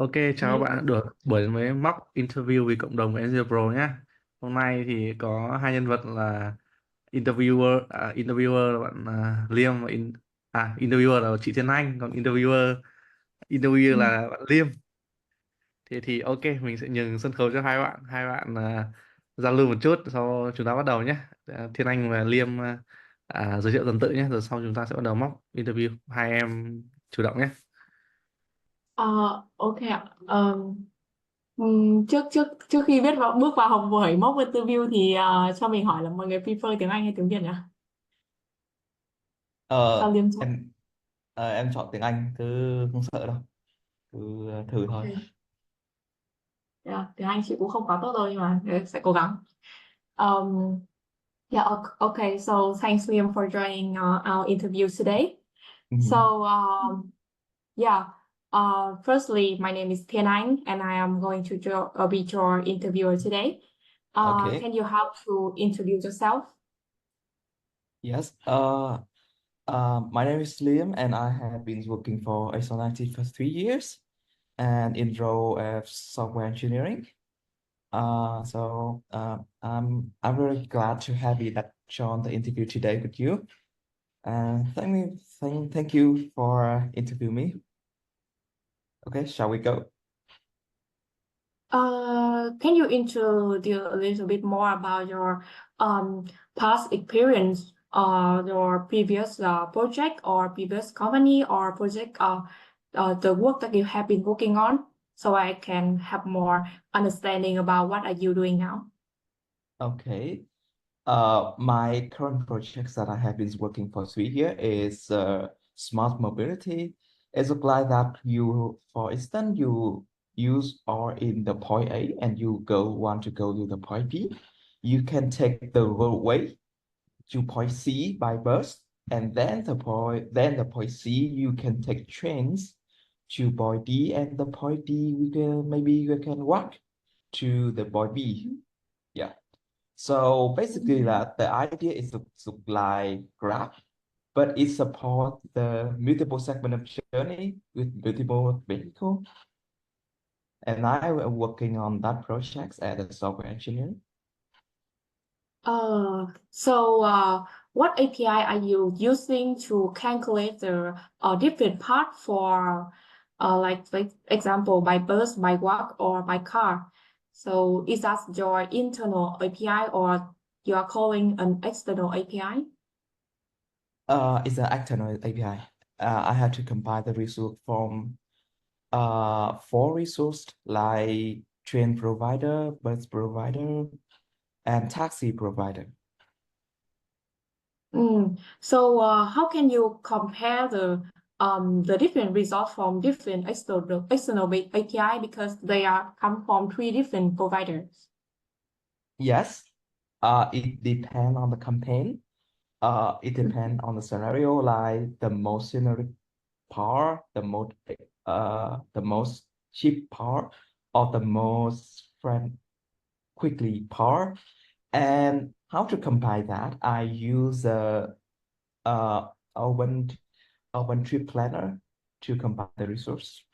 Ok, chào Đấy. bạn được buổi mới mock interview với cộng đồng EngineerPro nhé. Hôm nay thì có hai nhân vật là interviewer là bạn Liêm và interviewer là chị Thiên Anh, còn interviewer Ừ. là bạn Liêm. Thì ok, mình sẽ nhường sân khấu cho hai bạn giao lưu một chút sau chúng ta bắt đầu nhé. Thiên Anh và Liêm giới thiệu dần tự nhé, rồi sau chúng ta sẽ bắt đầu mock interview. Hai em chủ động nhé. Ờ, ok ạ. Trước trước trước khi bước vào học buổi mock interview thì cho mình hỏi là mọi người prefer tiếng Anh hay tiếng Việt nhỉ? Cho Ờ, Liêm chọn. em chọn tiếng Anh cứ không sợ đâu, cứ thử thôi. Ok. Yeah, tiếng Anh chị cũng không quá tốt đâu nhưng mà sẽ cố gắng. Um, yeah, okay. So thanks Liam for joining our interview today. So Mhm. yeah. Firstly, my name is Thiên Anh, and I am going to be your interviewer today. Okay. Can you help to introduce yourself? Yes. My name is Liam, and I have been working for ASO90 for 3 years, and in role of software engineering. I'm very glad to have you that join the interview today with you. And thank you for interviewing me. Okay, shall we go? Can you introduce a little bit more about your past experience, your previous project or previous company or project, the work that you have been working on, so I can have more understanding about what are you doing now? Okay. My current projects that I have been working for 3 years is smart mobility. It's apply that you, for instance, you use or in the point A and you want to go to the point B. You can take the roadway to point C by bus, and then the point C you can take trains to point D, and the point D maybe you can walk to the point B. Yeah. So basically that the idea is to like Grab, but it supports the multiple segment of journey with multiple vehicle. And I am working on that project as a software engineer. What API are you using to calculate the different part for, like example, by bus, by walk, or by car? So is that your internal API or you are calling an external API? It's an external API. I had to combine the resource from four resources like train provider, bus provider, and taxi provider. How can you compare the different results from different external API because they are come from three different providers? Yes, it depends on the campaign. It depends on the scenario, like the most generic part, the most cheap part, or the most friend quickly part. And how to combine that? I use uh open open trip planner to combine the resource.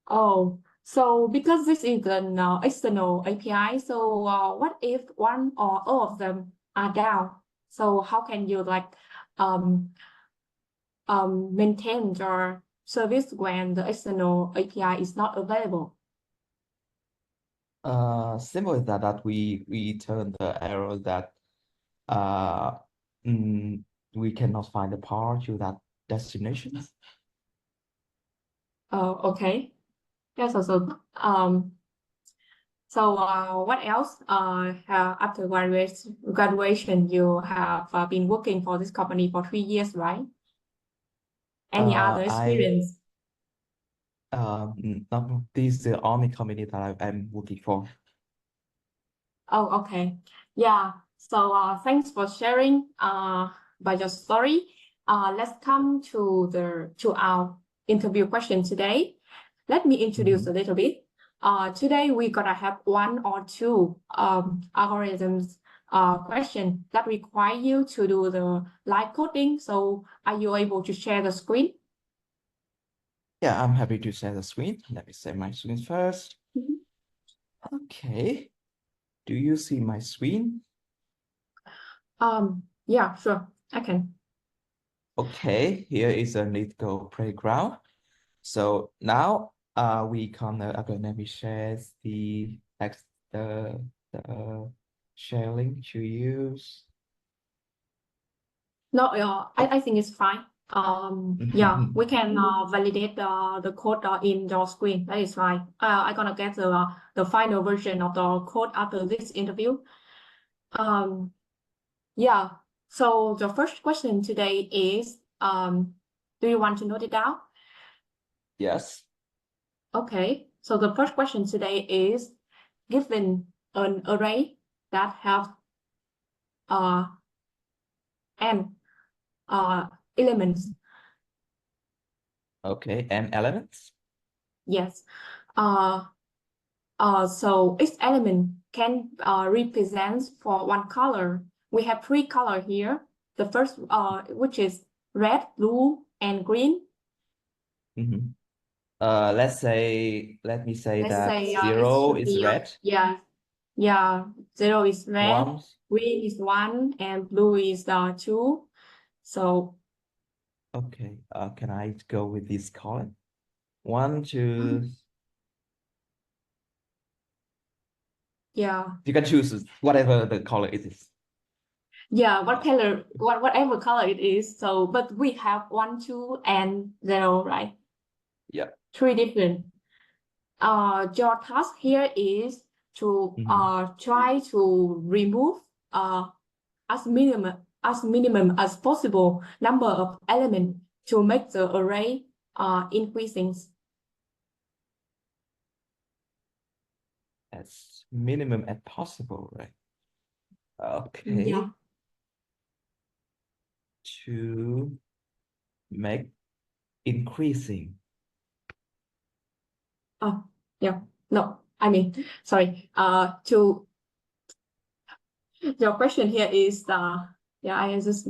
Oh, so because this is an external API, so what if one or all of them are down? So how can you like um, maintain your service when the external API is not available? Simple as that we turn the error that uh mm, we cannot find the part to that destination. Oh, okay. Yes, what else? After graduation, you have been working for this company for 3 years, right? Any other I experience? not this is the only company that I'm working for. Oh, okay. Yeah. So thanks for sharing by your story. Let's come to our interview question today. Let me introduce Mhm. a little bit. Today we're gonna have one or two algorithms question that require you to do the live coding. So are you able to share the screen? Yeah, I'm happy to share the screen. Let me share my screen first. Okay. Do you see my screen? Yeah, sure, I can. Okay, here is a little playground. So now we gonna let me share the share link to use. No, I think it's fine. Yeah, we can validate the code in your screen. That is fine. I'm gonna get the final version of the code after this interview. Yeah. So the first question today is, do you want to note it down? Yes. Okay. So the first question today is, given an array that have n elements. Okay, and elements. Yes. So each element can represent for one color. We have three colors here. The first, which is red, blue, and green. Mm-hmm. Let me say Let's that say it 0 should is be red. yeah. 0 is red, 1. green is 1, and blue is 2. So Okay. Can I go with this color? 1, 2. yeah, You can choose whatever the color it is. yeah. Whatever color it is. So, but we have 1, 2, and 0, right? Yeah. Three different. Your task here is to try to remove as minimum as possible number of elements to make the array increasing. As minimum as possible, right? Okay. Yeah. To make increasing. Oh, yeah. No, I mean, sorry. To your question here is yeah, I am just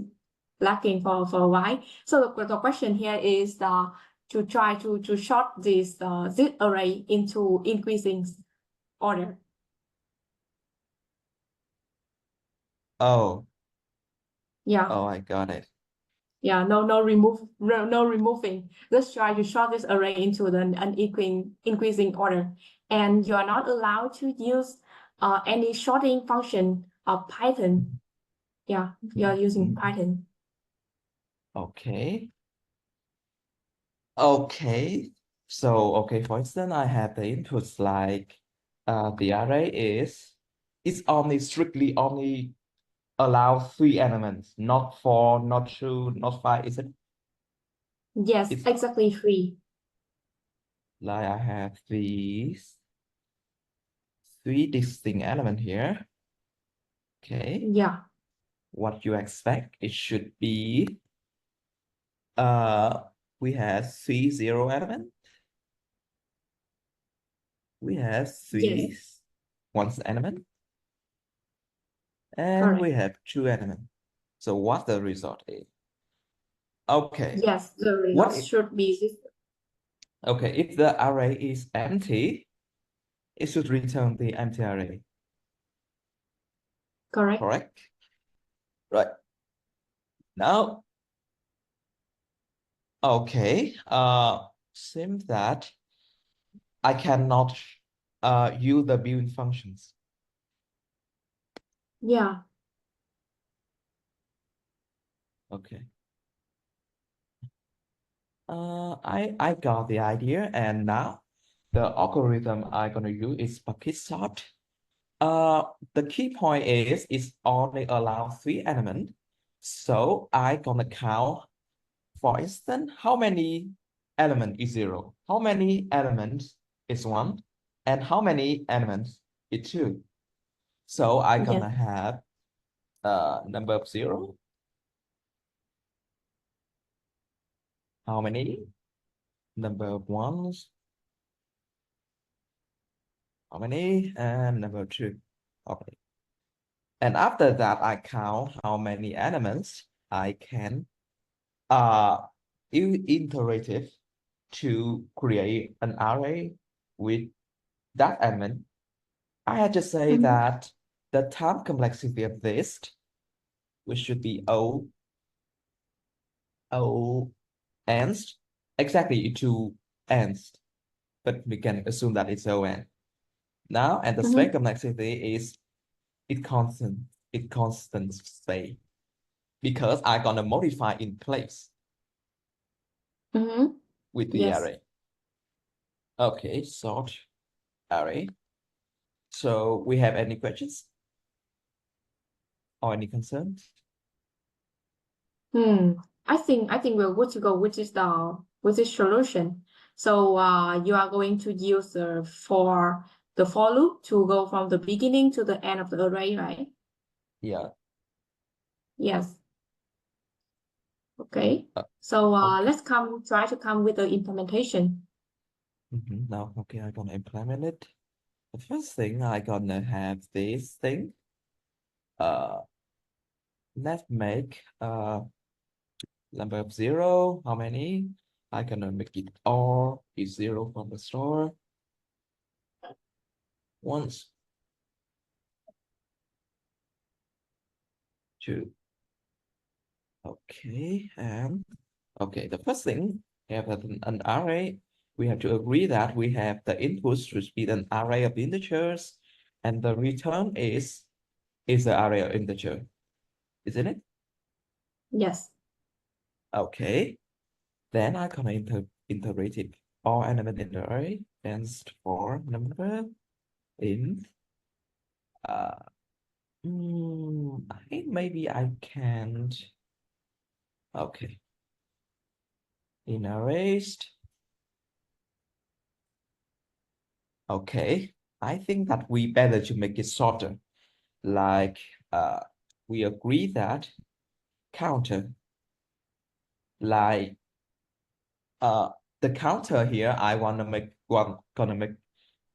lacking for a while. So the question here is to try to sort this array into increasing order. Oh, Yeah. oh, I got it. Yeah, no removing. Let's try to sort this array into an increasing order. And you are not allowed to use any sorting function of Python. Yeah, you are using Python. Okay. Okay. So, okay, for instance, I have the inputs like the array it's only strictly only allow 3 elements, not 4, not 2, not 5, is it? Yes, It's exactly 3. like I have these 3 distinct element here. Okay. Yeah. What you expect, it should be we have 3 0 element. We have 3 Yes. ones element. And Correct. we have 2 elements. So what the result is? Okay. Yes, the result should be this. Okay, if the array is empty, it should return the empty array. Correct. Correct? Right. Now, okay, seems that I cannot use the built-in functions. Yeah. Okay. I got the idea, and now the algorithm I'm gonna use is bucket sort. The key point is it's only allow 3 elements. So I gonna count, for instance, how many element is 0, how many elements is 1, and how many elements is 2. So I gonna have number of 0. How many? Number of ones. How many? And number 2. Okay. And after that, I count how many elements I can use iterative to create an array with that element, I had to say that the time complexity of this, which should be O nth, exactly 2 nth, but we can assume that it's O(n). Now, and the space complexity is it constant space, because I'm gonna modify in place with the Yes. array. Okay, sort array. So we have any questions or any concerns? I think we're good to go with this solution. So you are going to use the for loop to go from the beginning to the end of the array, right? Yeah. Yes. Okay. Okay. So let's try to come with the implementation. Now, okay, I'm gonna implement it. The first thing I'm gonna have this thing. Let's make number of 0. How many? I'm gonna make it all is 0 from the start. Once, 2. Okay, and okay, the first thing, we have an array. We have to agree that we have the inputs should be an array of integers, and the return is the array of integer, isn't it? Yes. Okay, then I'm gonna integrate it all element in the array stands for number in I think maybe I can't. Okay, in arrays. Okay, I think that we better to make it shorter. Like we agree that counter, like the counter here, I wanna make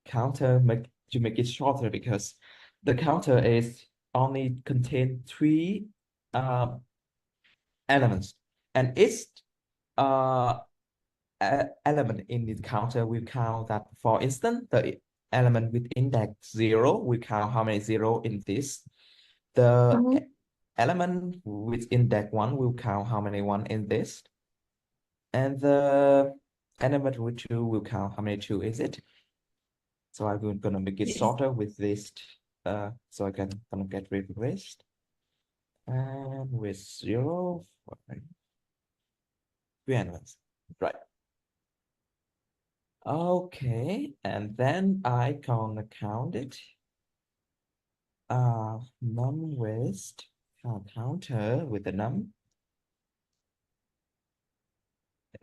counter to make it shorter, because the counter is only contain 3 elements, and its element in the counter will count that, for instance, the element with index 0 will count how many 0 in this. The element with index 1 will count how many 1 in this. And the element with 2 will count how many 2 is it. So I'm gonna make it shorter with this. So I can gonna get rid of this. And with 0, 3 elements. Right. Okay, and then I gonna count it. Num with counter with the num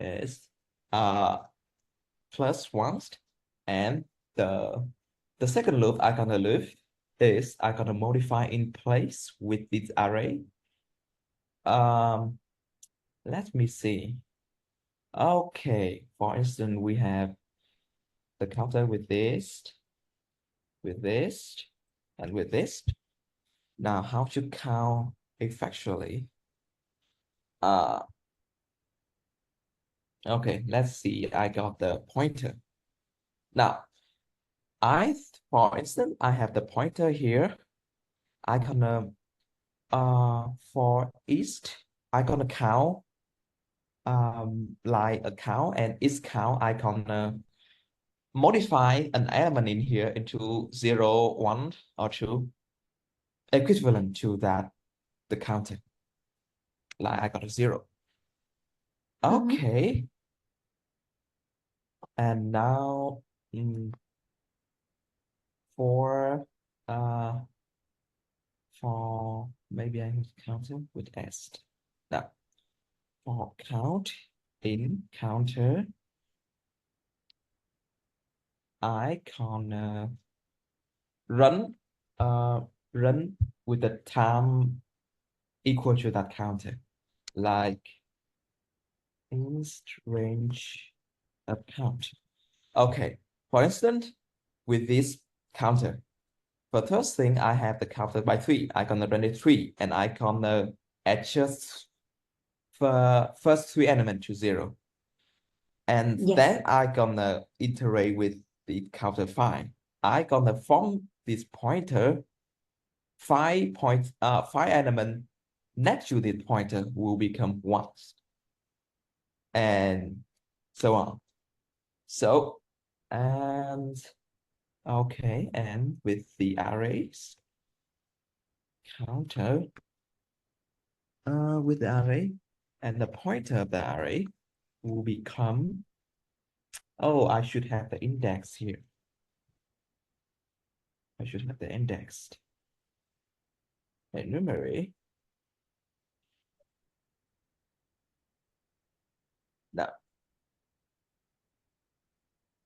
is plus 1, and the second loop I gonna loop is I gonna modify in place with this array. Let me see. Okay, for instance, we have the counter with this, and with this. Now, how to count effectually? Okay, let's see. I got the pointer. Now, for instance, I have the pointer here. I gonna for east, I gonna count like a count, and each count I gonna modify an element in here into 0, 1, or 2, equivalent to that the counter. Like I got a 0. Okay. And now for maybe I have counter with s. Now for count in counter, I can run with the time equal to that counter, like inst range of count. Okay, for instance, with this counter, for first thing I have the counter by 3. I gonna run it 3, and I gonna adjust for first 3 element to 0. And Yes. then I gonna iterate with the counter 5. I gonna form this pointer 5 element next to the pointer will become 1 and so on. So and okay, and with the arrays counter with the array and the pointer of the array will become, oh, I should have the index here. I should have the indexed enumerate. Now,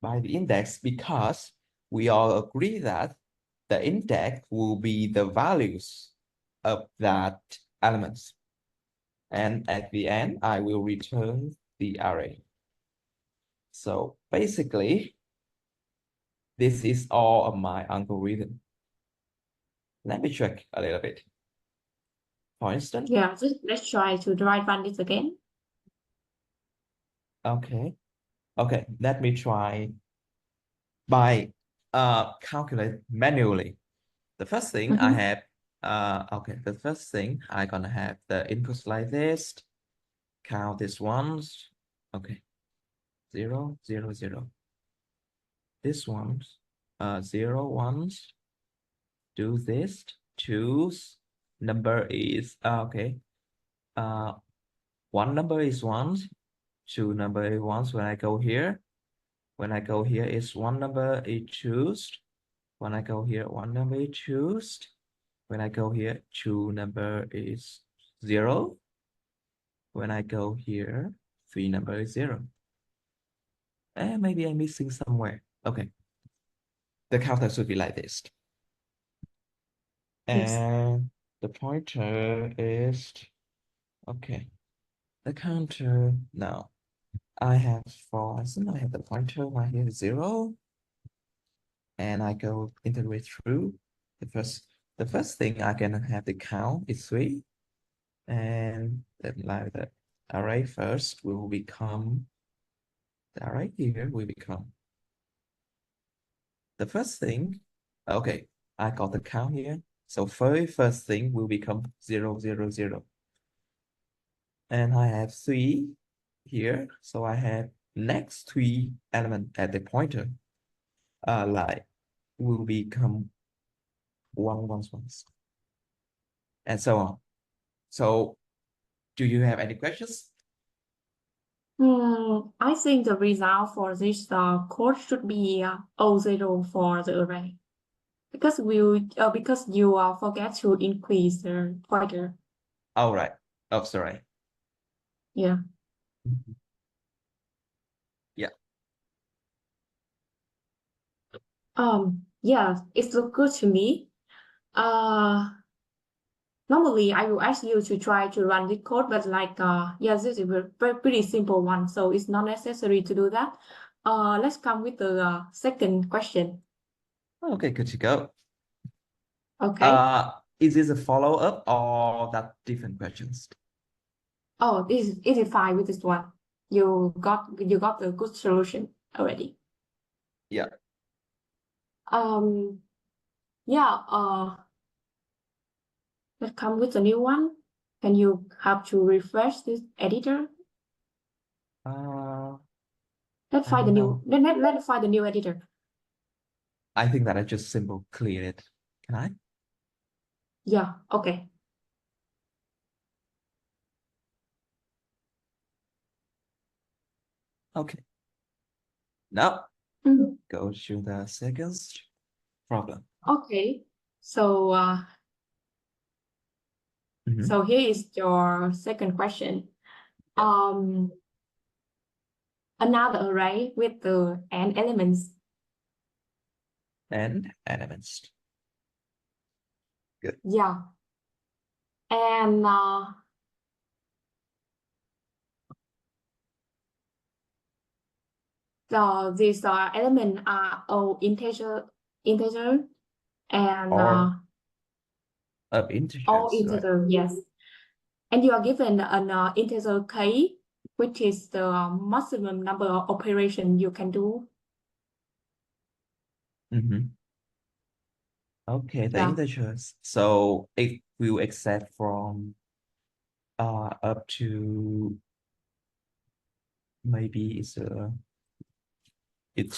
by the index, because we all agree that the index will be the values of that elements. And at the end, I will return the array. So basically, this is all of my algorithm. Let me check a little bit. For instance, Yeah, just let's try to run this again. okay, let me try by calculate manually. The first thing I have, the first thing I'm gonna have the inputs like this, count this ones, okay, 0, 0, 0. This ones, 0, ones, do this, choose, number is, okay, one number is ones, two number is ones. When I go here is one number is choose. When I go here, one number is choose. When I go here, two number is 0. When I go here, 3 number is 0. And maybe I'm missing somewhere. Okay. The counter should be like this. Yes. And the pointer is, okay. The counter, now I have for instance, I have the pointer right here, 0. And I go integrate through. The first thing I can have the count is 3. And then like the array first will become, the array here will become the first thing. Okay, I got the count here. So first thing will become 0, 0, 0. And I have 3 here. So I have next 3 element at the pointer like will become 1, 1, 1, and so on. So do you have any questions? I think the result for this code should be O0 for the array. Because you forget to increase the pointer. All right. Oh, sorry. Yeah. Yeah. Yeah, it looks good to me. Normally I will ask you to try to run the code, but this is a pretty simple one, so it's not necessary to do that. Let's come with the second question. Okay, good to go. Okay. Is this a follow-up or that different questions? Oh, it is fine with this one. You got the good solution already. Yeah. Yeah. Let's come with a new one. Can you have to refresh this editor? Let's find the new. Let's find the new editor. I think that I just simple clear it. Can I? Yeah. Okay. Okay. Now Mhm. go to the second problem. Okay. So so here is your second question. Another array with the n elements. And elements. Good. Yeah. And these elements are all integer and Or of integers, all right? integer, yes. And you are given an integer k which is the maximum number of operations you can do. Okay, the Yeah. integers. So it will accept from up to maybe it's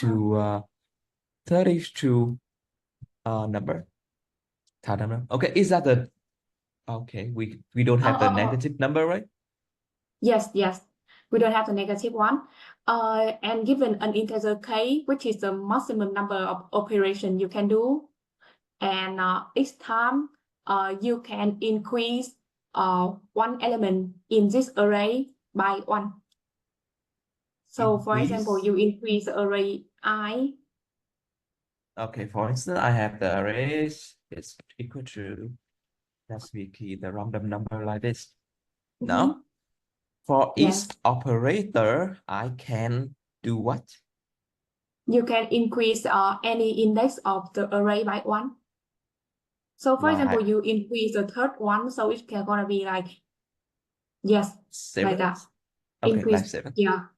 to 32 number. Number. Okay, is that the okay? We don't have the negative number, right? Yes, yes. We don't have the negative one. And given an integer k, which is the maximum number of operation you can do, and each time you can increase one element in this array by one. So for example, you increase the array I. Okay, for instance, I have the arrays is equal to, let's make the random number like this. Now, for Yes. each operator, I can do what? You can increase any index of the array by one. So for example, you increase the third one, so it's gonna be like, yes, 7? like that. Okay, Increase, like 7. yeah.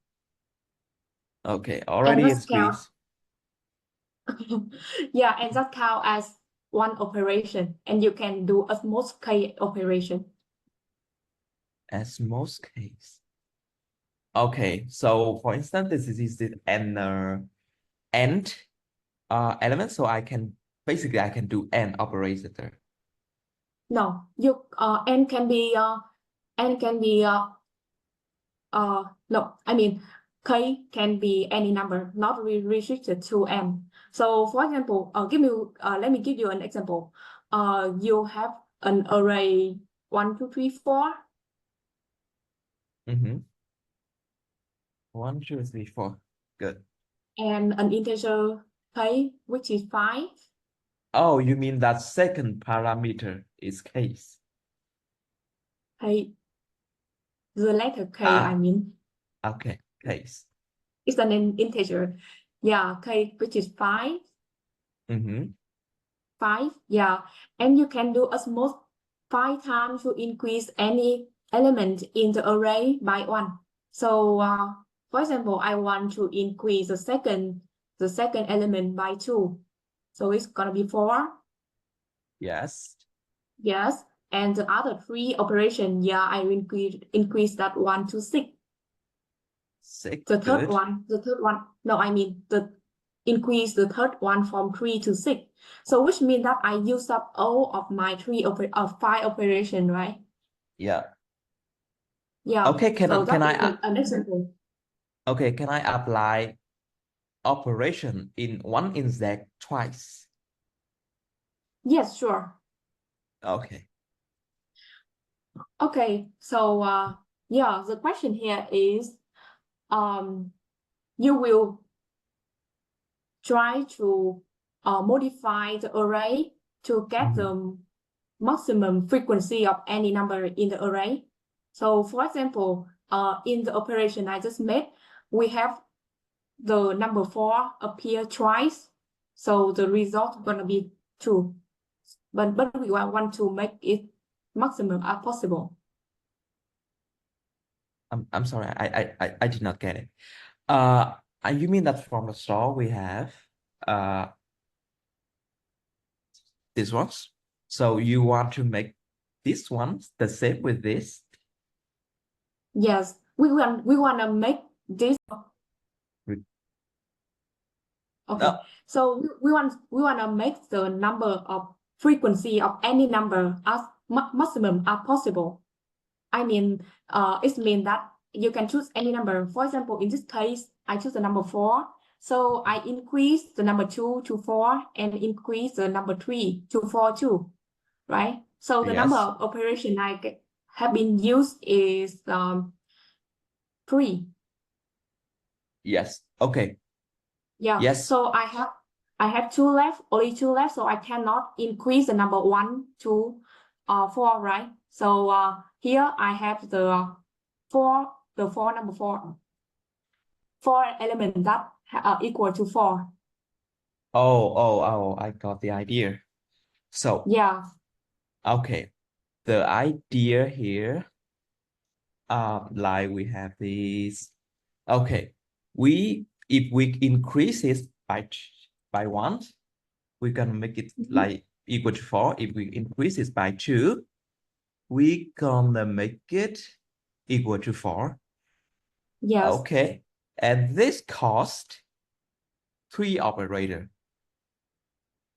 Okay, already And that count. increased. Yeah, and that count as one operation, and you can do as most k operation. As most case. Okay, so for instance, this is the end element, so I can basically I can do n operator. No, you n can be no, I mean k can be any number, not restricted to n. So for example, let me give you an example. You have an array 1, 2, 3, 4. 1, 2, 3, 4. Good. And an integer k, which is 5. Oh, you mean that second parameter is case? K, the letter k, I mean. Okay, case. It's an integer. Yeah, k, which is 5. 5, yeah. And you can do as most 5 times to increase any element in the array by 1. So for example, I want to increase the second element by 2. So it's gonna be 4. Yes. Yes. And the other 3 operation, yeah, I will increase that one to 6. 6. The third one, no, I mean increase the third one from 3 to 6. So which means that I use up all of my 5 operation, right? Yeah. Yeah. Okay, can I an example. Okay, can I apply operation in one index twice? Yes, sure. Okay. Okay, so yeah, the question here is you will try to modify the array to get the maximum frequency of any number in the array. So for example, in the operation I just made, we have the number 4 appear twice. So the result is gonna be 2. But we want to make it maximum as possible. I'm sorry, I did not get it. You mean that from the start we have this ones? So you want to make this one the same with this? Yes, we want to make this. Okay, No. so we want to make the number of frequency of any number as maximum as possible. I mean, it means that you can choose any number. For example, in this case, I choose the number 4. So I increase the number 2 to 4 and increase the number 3 to 4 too, right? So the number of operation I have been used is 3. Yes. Okay. Yeah. Yes. So I have 2 left, only 2 left. So I cannot increase the number 1 to 4, right? So here I have the 4 number 4. 4 elements that are equal to 4. Oh, I got the idea. So yeah. Okay. The idea here like we have this. Okay, if we increase it by 1, we're gonna make it like equal to 4. If we increase it by 2, we gonna make it equal to 4. Yes. Okay, and this cost 3 operator.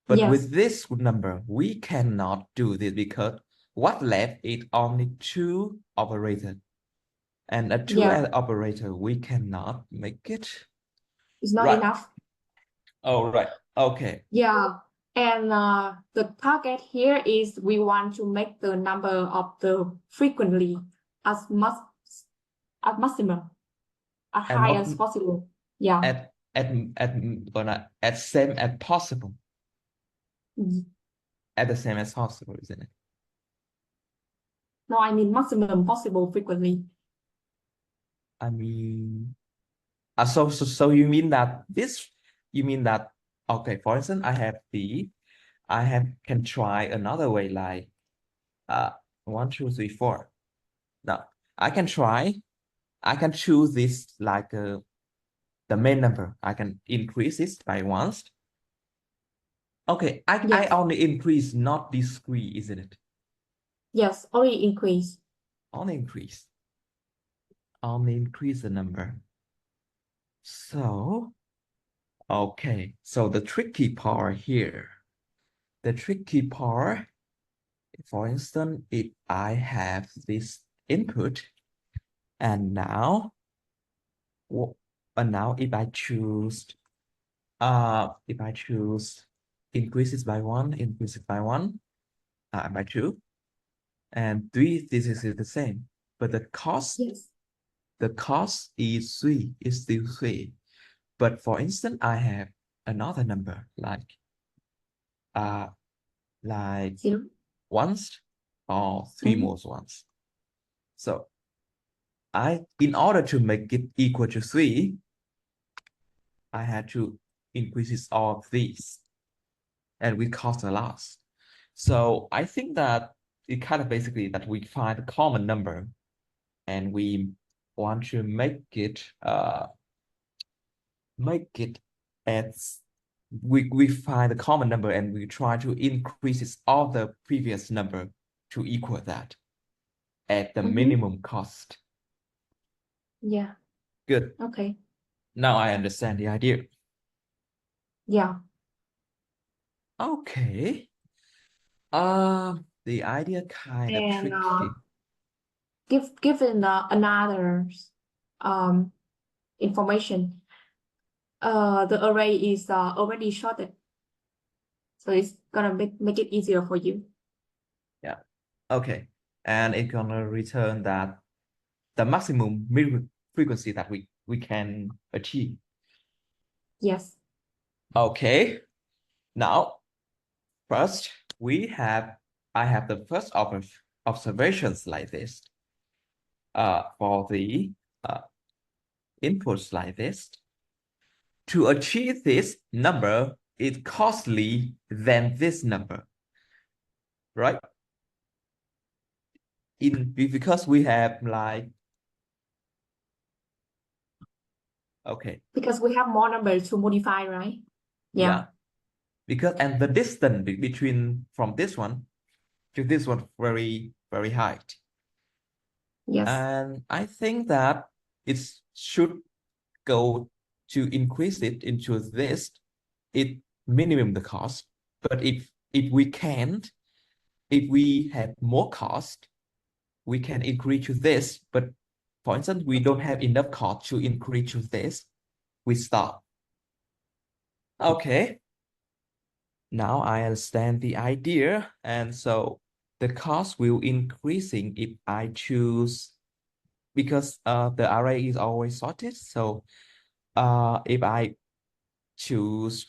But Yes. with this number, we cannot do this because what left is only 2 operator. And a 2 Yeah. operator, we cannot make it. It's not Right. enough. Oh, right. Okay. Yeah. And the target here is we want to make the number of the frequently as much as maximum, as And high as possible. Yeah. at same as possible. Mm. At the same as possible, isn't it? No, I mean maximum possible frequently. I mean, so you mean that okay, for instance, can try another way like 1, 2, 3, 4. Now I can choose this like the main number. I can increase it by once. Okay, I Yes. only increase, not decrease, isn't it? Yes, only increase. Only increase. Only increase the number. So, okay. So the tricky part here. The tricky part, for instance, if I have this input, and now if I choose increase it by 1, increase it by 1, by 2, and 3, this is the same. But the cost Yes. is 3, is still 3. But for instance, I have another number like 0. once or 3 Mhm. more ones. So in order to make it equal to 3, I had to increase all of these, and we cost a lot. So I think that it kind of basically that we find a common number, and we want to make it as we find a common number, and we try to increase all the previous number to equal that at the minimum cost. Yeah. Good. Okay. Now I understand the idea. Yeah. Okay. The idea kind of And tricky. given another information, the array is already sorted, so it's gonna make it easier for you. Yeah. Okay. And it's gonna return that the maximum frequency that we can achieve. Yes. Okay. Now, first I have the first observations like this. For the inputs like this. To achieve this number is costly than this number, right? Because we have like, okay. Because we have more numbers to modify, right? Yeah. Because and the distance between from this one to this one very, very high. Yes. And I think that it should go to increase it into this, it minimum the cost. But if we can't, if we have more cost, we can increase to this. But for instance, we don't have enough cost to increase to this, we stop. Okay. Now I understand the idea. And so the cost will increasing if I choose, because the array is always sorted. So if I choose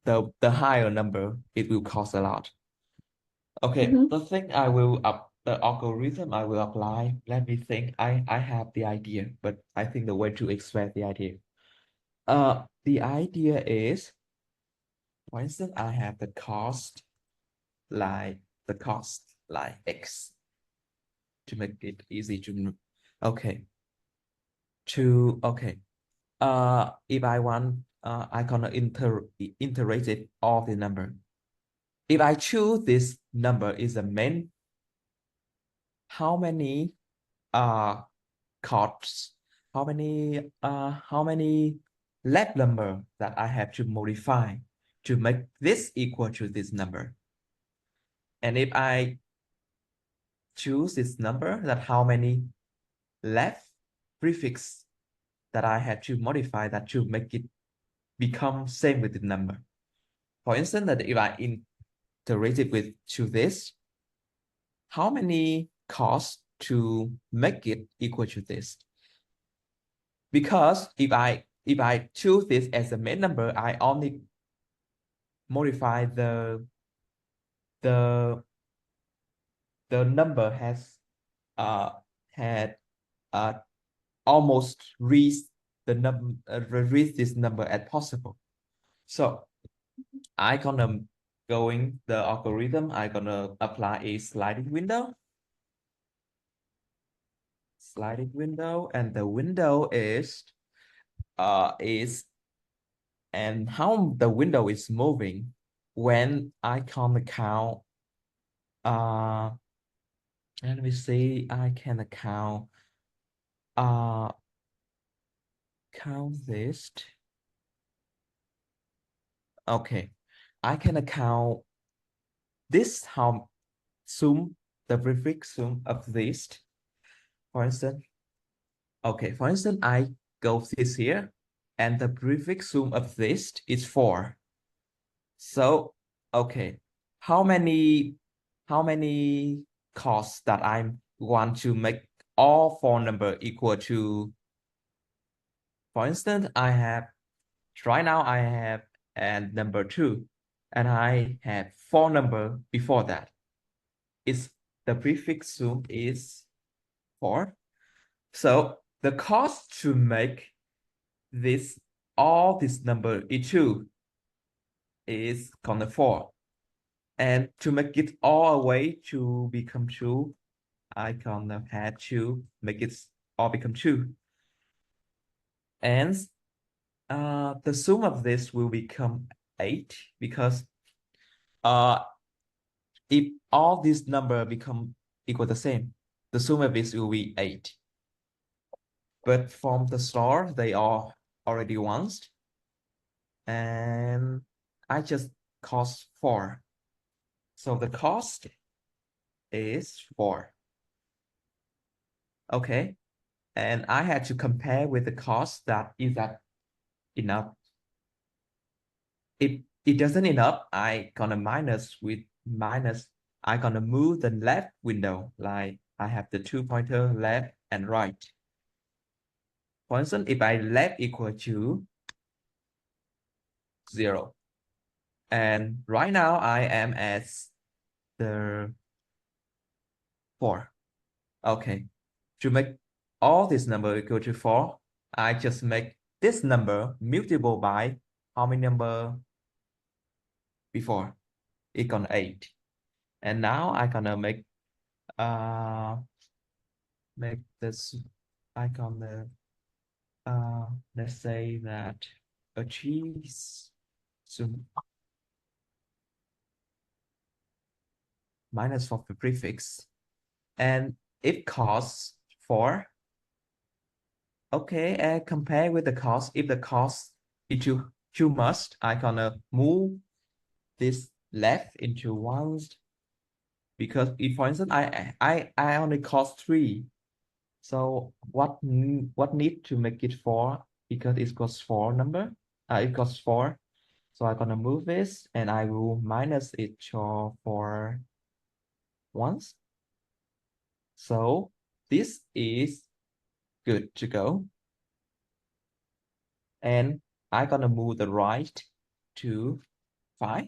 the higher number, it will cost a lot. Okay, the thing the algorithm I will apply, let me think. I have the idea, but I think the way to express the idea. The idea is, for instance, I have the cost like X to make it easy to Okay. Okay. If I want, I gonna iterate it all the number. If I choose this number is a main, how many cards, how many left number that I have to modify to make this equal to this number? And if I choose this number, that how many left prefix that I have to modify that to make it become same with the number. For instance, that if I iterate it with to this, how many costs to make it equal to this? Because if I choose this as a main number, I only modify the number has had almost reached the number reach this number as possible. So I gonna going the algorithm, I gonna apply a sliding window, and the window is and how the window is moving when I can count let me see, I can count this. Okay, I can count this, how sum, the prefix sum of this. For instance, okay, for instance, I go this here, and the prefix sum of this is 4. So, okay, how many costs that I want to make all 4 number equal to? For instance, right now I have and number 2, and I have 4 number before that. It's the prefix sum is 4. So the cost to make all this number e2 is gonna 4. And to make it all away to become 2, I gonna have to make it all become 2. And the sum of this will become 8, because if all these number become equal the same, the sum of this will be 8. But from the start, they are already ones, and I just cost 4. So the cost is 4. Okay, and I had to compare with the cost that is that enough. If it doesn't enough, I gonna I gonna move the left window, like I have the 2 pointer left and right. For instance, if I left equal to 0, and right now I am at the 4. Okay, to make all this number equal to 4, I just make this number multiple by how many number before? It got 8. And now I gonna make this, I gonna let's say that a cheese soon minus for the prefix, and it costs 4. Okay, and compare with the cost. If the cost is too much, I gonna move this left into ones, because if, for instance, I only cost 3. So what need to make it 4? Because it costs 4 number. It costs 4. So I'm gonna move this, and I will minus it for once. So this is good to go. And I'm gonna move the right to 5.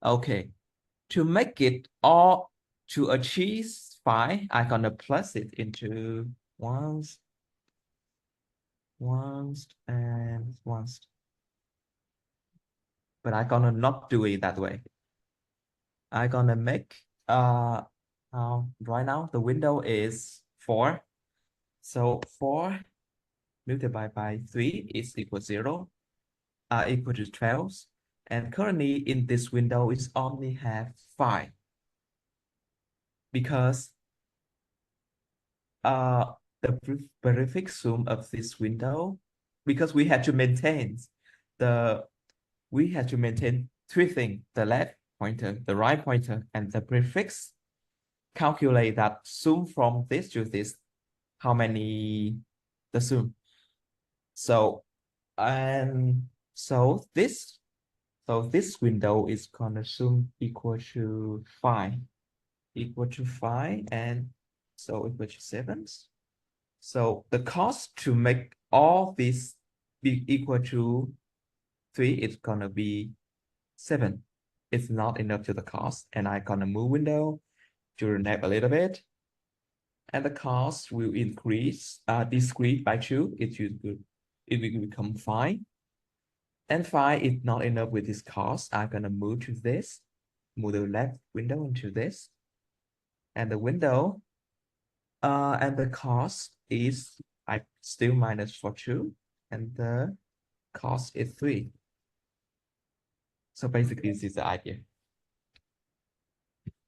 Okay. To make it all to achieve 5, I'm gonna plus it into ones, and ones. But I'm gonna not do it that way. I'm gonna make right now the window is 4. So 4 multiplied by 3 is equal 0, equal to 12. And currently in this window, it's only have 5 because the prefix sum of this window, because we had to maintain three things: the left pointer, the right pointer, and the prefix. Calculate that sum from this to this, how many the sum. So this window is gonna sum equal to 5, and so equal to 7. So the cost to make all this be equal to 3 is gonna be 7. It's not enough to the cost, and I'm gonna move window to the left a little bit, and the cost will increase, decrease by 2. It will become 5, and 5 is not enough with this cost. I'm gonna move to this, move the left window into this, and the window, and the cost is I still minus for 2, and the cost is 3. So basically, this is the idea.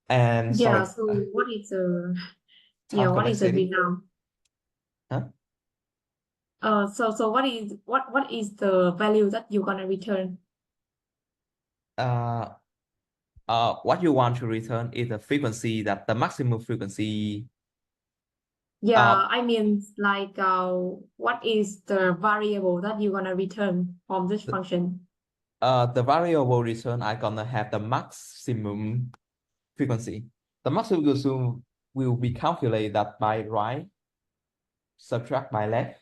And Yeah, sorry, so what is the time what is the complexity. result? Huh? So what is the value that you're gonna return? What you want to return is the frequency, that the maximum frequency. Yeah, I mean, like, what is the variable that you're gonna return from this function? The variable return, I'm gonna have the maximum frequency. The maximum frequency will be calculated by right, subtract by left,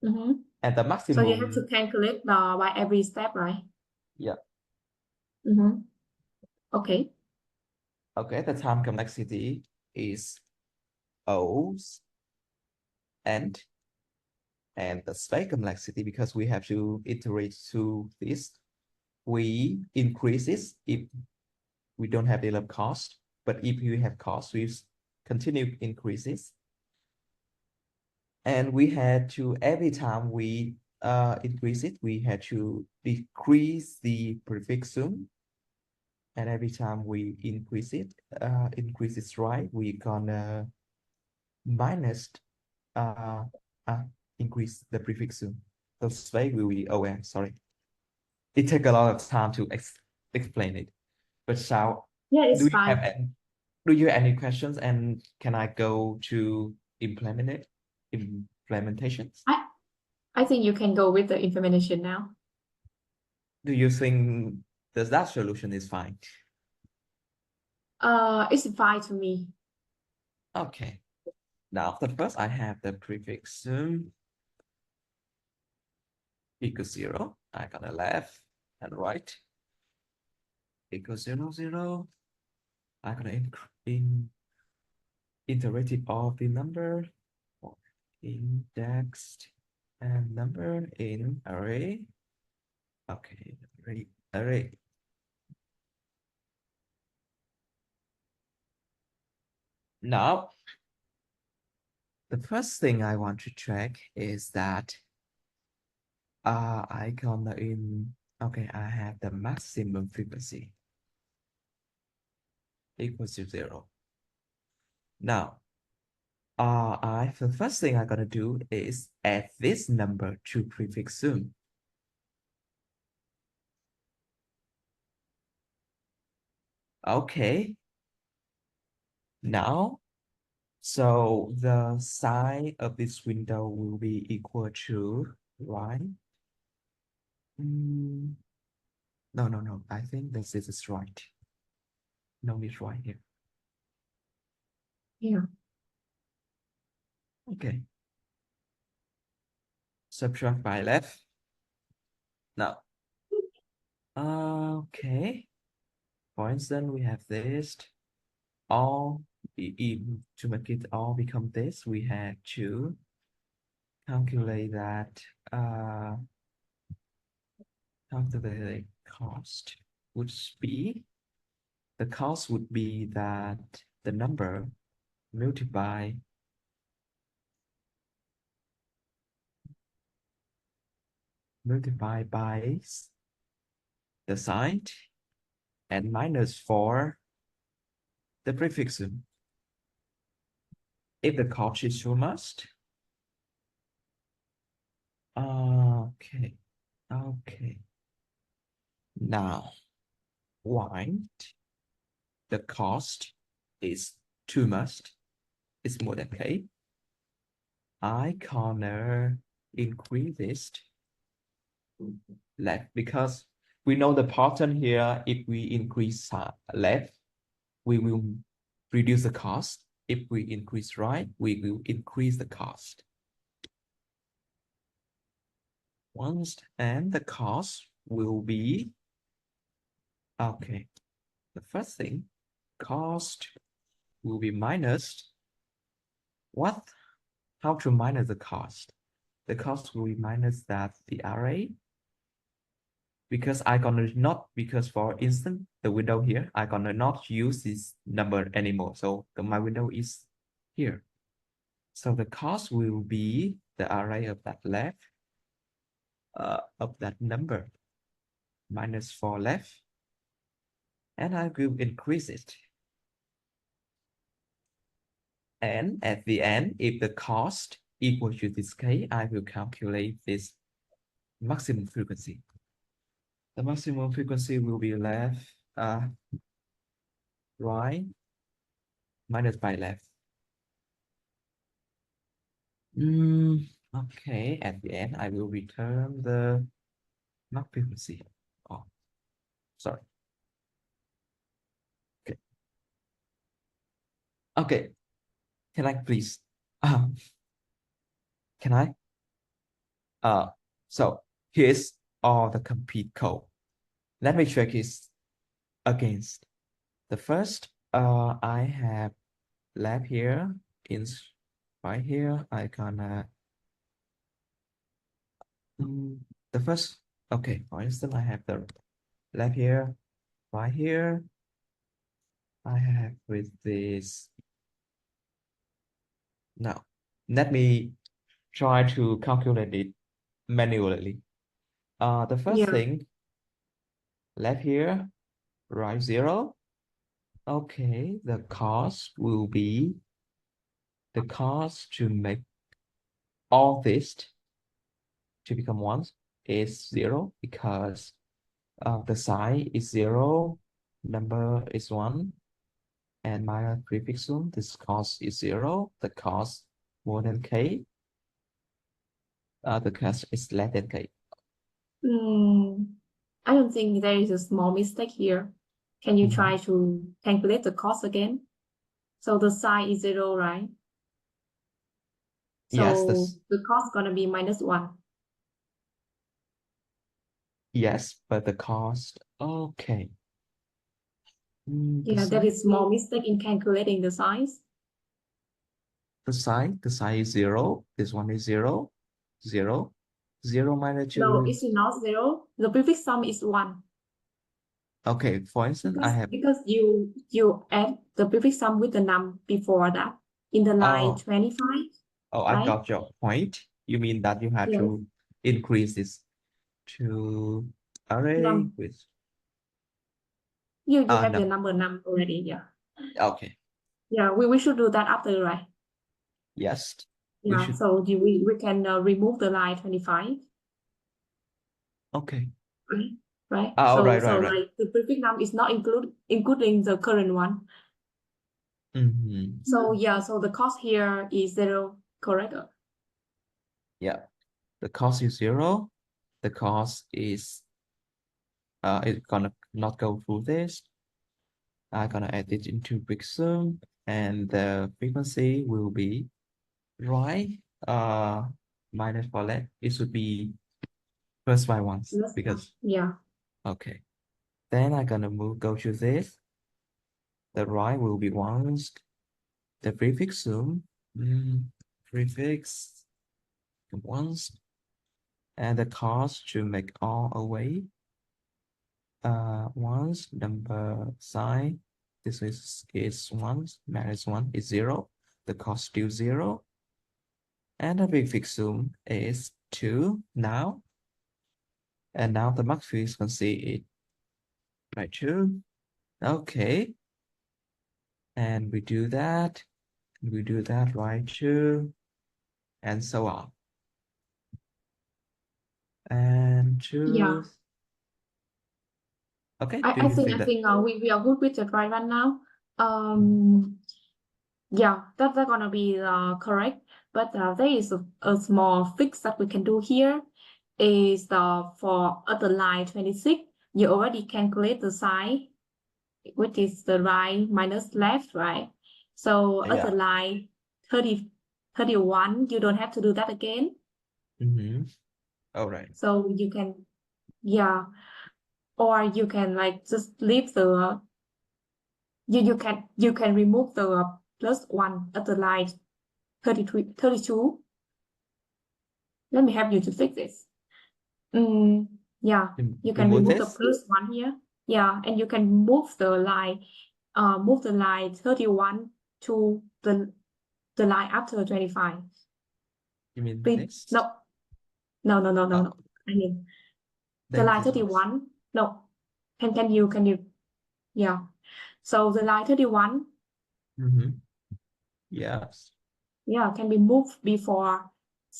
Mm-hmm. and the So you have to maximum. calculate by every step, right? Yeah. Mm-hmm. Okay. Okay, the time complexity is O, and the space complexity, because we have to iterate through this, we increase this if we don't have enough cost, but if you have cost, we continue increases. And we had to, every time we increase it, we had to decrease the prefix sum. And every time we increase it, right, we gonna minus, increase the prefix sum. The space will be sorry. It takes a lot of time to explain it. But so, Yeah, do it's you have fine. any questions, and can I go to implementations? I think you can go with the implementation now. Do you think that solution is fine? It's fine to me. Okay. Now, the first I have the prefix sum equals 0. I got a left and right equals 0, 0. I'm gonna iterative of the number or indexed and number in array. Okay, array. Now, the first thing I want to check is that I gonna okay, I have the maximum frequency equals to 0. Now, the first thing I'm gonna do is add this number to prefix sum. Okay. Now, so the size of this window will be equal to, right? No. I think this is right. No, it's right here. Yeah. Okay. Subtract by left. Now, okay. For instance, we have this. All to make it all become this, we have to calculate that. Calculate cost would be, the cost would be that the number multiply multiply by the sign and minus for the prefix. If the cost is too much, okay, now why the cost is too much, it's more than k, I gonna increase this left, because we know the pattern here. If we increase left, we will reduce the cost. If we increase right, we will increase the cost. Once, and the cost will be, okay, the first thing, cost will be minus what? How to minus the cost? The cost will be minus that the array, because I gonna not, because for instance, the window here, I gonna not use this number anymore. So my window is here. So the cost will be the array of that left, of that number, minus 4 left, and I will increase it. And at the end, if the cost equal to this k, I will calculate this maximum frequency. The maximum frequency will be left, right, minus by left. Okay, at the end, I will return the max frequency. Oh, sorry. Okay. Okay. Can I please? Can I? So here's all the complete code. Let me check it against. The first, I have lab here in right here. I gonna the first, okay, for instance, I have the lab here, right here. I have with this. Now, let me try to calculate it manually. The first Yeah. thing, left here, right 0. Okay, the cost will be the cost to make all this to become 1 is 0, because the size is 0, number is 1, and my prefix sum, this cost is 0, the cost more than k, the cost is less than k. I don't think there is a small mistake here. Can you try to calculate the cost again? So the sign is 0, right? Yes, So the cost gonna be minus 1. yes, but the cost, okay. Yeah, there is small mistake in calculating the size. The sign is 0. This one is 0, 0, 0 minus 2. No, it's not 0. The prefix sum is 1. Okay, for instance, Because, I have. because you add the prefix sum with the num before that in the line 25. Oh, I right? got your point. You mean that you have Yes. to increase this to array Num. with. You have No. the number num already, yeah. Okay. Yeah, we should do that after, right? Yes. Yeah, so we can remove the line 25. Okay. Right? Oh, right. Like the prefix num is not including the current one. So yeah, so the cost here is 0, correct? Yeah. The cost is 0. The cost is it's gonna not go through this. I'm gonna add it into Pixel, and the frequency will be right minus for left. It should be first by once, because yeah. okay. Then I'm gonna go to this. The right will be once. The prefix sum, prefix once, and the cost to make all away. Once number sign, this is 1 minus 1 is 0. The cost still 0, and the prefix sum is 2. Now And now the Max views can see it. Right, true. Okay. And we do that. We do that, right, true. And so on. And Yeah. true. Okay, do I you think think that? we are good with the right one now. Yeah, that's gonna be correct. But there is a small fix that we can do here. Is for at the line 26, you already calculate the sign, which is the right minus left, right? So at the Yeah. line 30, 31, you don't have to do that again. Mm-hmm. All right. So you can, yeah, or you can like just leave the you can remove the plus one at the line 33, 32. Let me help you to fix this. Yeah, you can Remove remove the this? plus one here. Yeah, and you can move the line 31 to the line after 25. You mean Please, this? no, no, no, no, no, Oh, no. I mean the then line this one. 31. No, can you? Yeah. So the line 31, Mm-hmm. Yes. yeah, can be moved before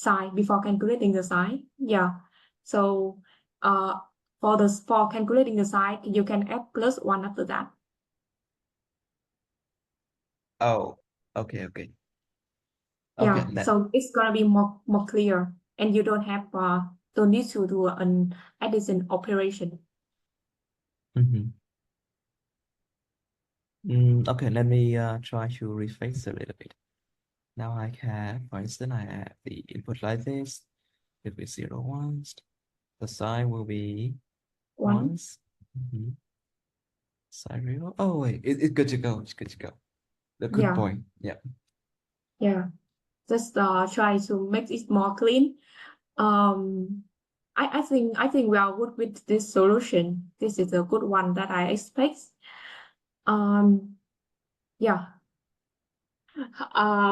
calculating the sign. Yeah. So for calculating the sign, you can add plus one after that. Oh, okay, okay. Okay, Yeah. then. So it's gonna be more clear, and you don't need to do an addition operation. Mm-hmm. Okay, let me try to rephrase a little bit. Now I have, for instance, I have the input like this. It will be 0 ones. The sign will be One. ones. Mm-hmm. Sign real. Oh wait, it's good to go. It's good to go. The good Yeah. point. Yeah. Yeah. Just try to make it more clean. Um, I think we are good with this solution. This is a good one that I expect. Yeah.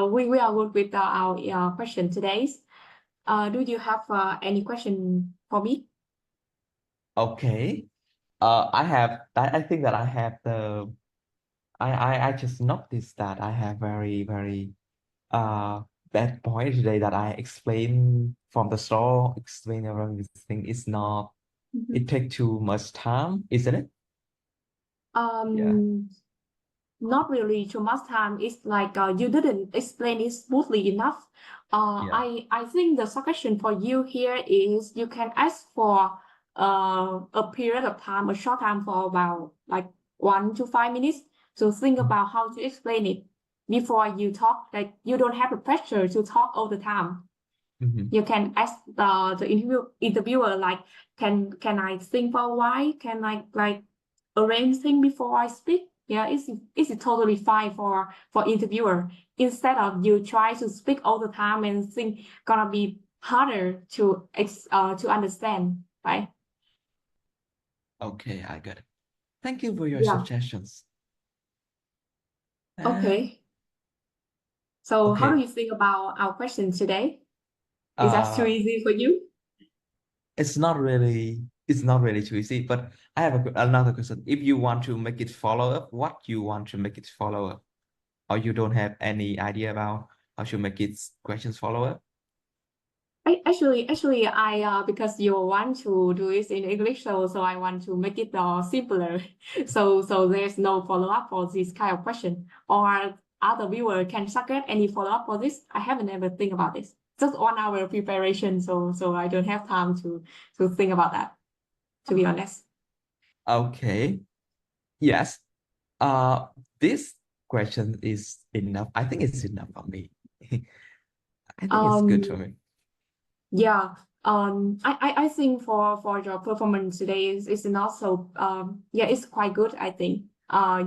We are good with our question today. Do you have any question for me? Okay. I think that I have the I just noticed that I have very uh bad point today that I explain from the store, explain around this thing is not, Mhm. it take too much time, isn't it? Yeah. Um, Not really too much time. It's like you didn't explain it smoothly enough. Yeah. I think the suggestion for you here is you can ask for a period of time, a short time for about like 1 to 5 minutes to think about how to explain it before you talk. Like you don't have the pressure to talk all the time. Mm-hmm. You can ask the interviewer like, can I think for a while? Can I like arrange things before I speak? Yeah, it's totally fine for interviewer. Instead of you try to speak all the time and think gonna be harder to understand, right? Okay, I got it. Thank you for your Yeah. suggestions. Okay. So how do Okay. you think about our question today? Is that too Uh, easy for you? it's not really too easy, but I have another question. If you want to make it follow up, what you want to make it follow up? Or you don't have any idea about how to make it questions follow up? Actually, I because you want to do it in English, so I want to make it simpler. So there's no follow up for this kind of question, or other viewer can suggest any follow up for this. I haven't ever think about this. Just 1 hour preparation, so I don't have time to think about that. To be honest. Okay. Yes. Uh, this question is enough. I think it's enough for me. I think it's good for Um. me. Yeah. I think for your performance today is not so yeah, it's quite good, I think.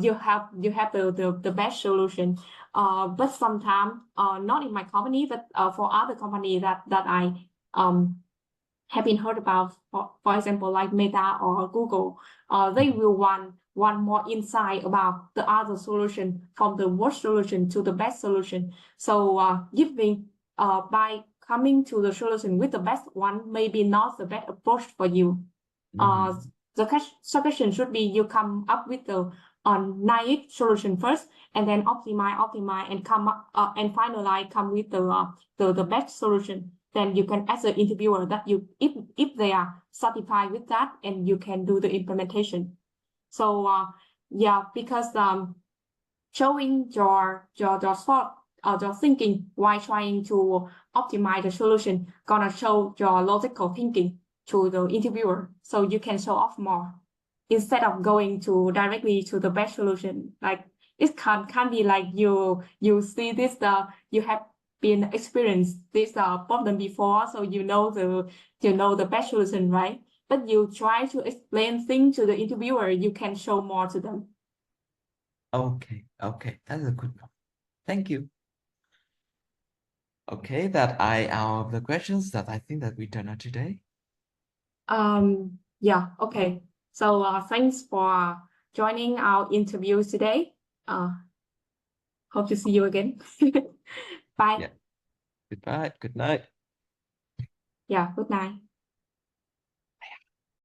You have the best solution. But sometimes not in my company, but for other company that I have been heard about, for example, like Meta or Google, they will want more insight about the other solution, from the worst solution to the best solution. So giving by coming to the solution with the best one maybe not the best approach for you. The question should be you come up with the naive solution first, and then optimize, and come up and finalize come with the best solution. Then you can ask the interviewer that if they are satisfied with that, and you can do the implementation. So yeah, because showing your thought your thinking while trying to optimize the solution gonna show your logical thinking to the interviewer, so you can show off more instead of going to directly to the best solution. Like it can't be like you see this you have been experienced this problem before, so you know the best solution, right? But you try to explain things to the interviewer, you can show more to them. Okay, that's a good point. Thank you. Okay, that I out of the questions that I think that we done out today. Yeah, okay. So thanks for joining our interview today. Hope to see you again. Bye. Yeah. Goodbye. Good night. Yeah, good night.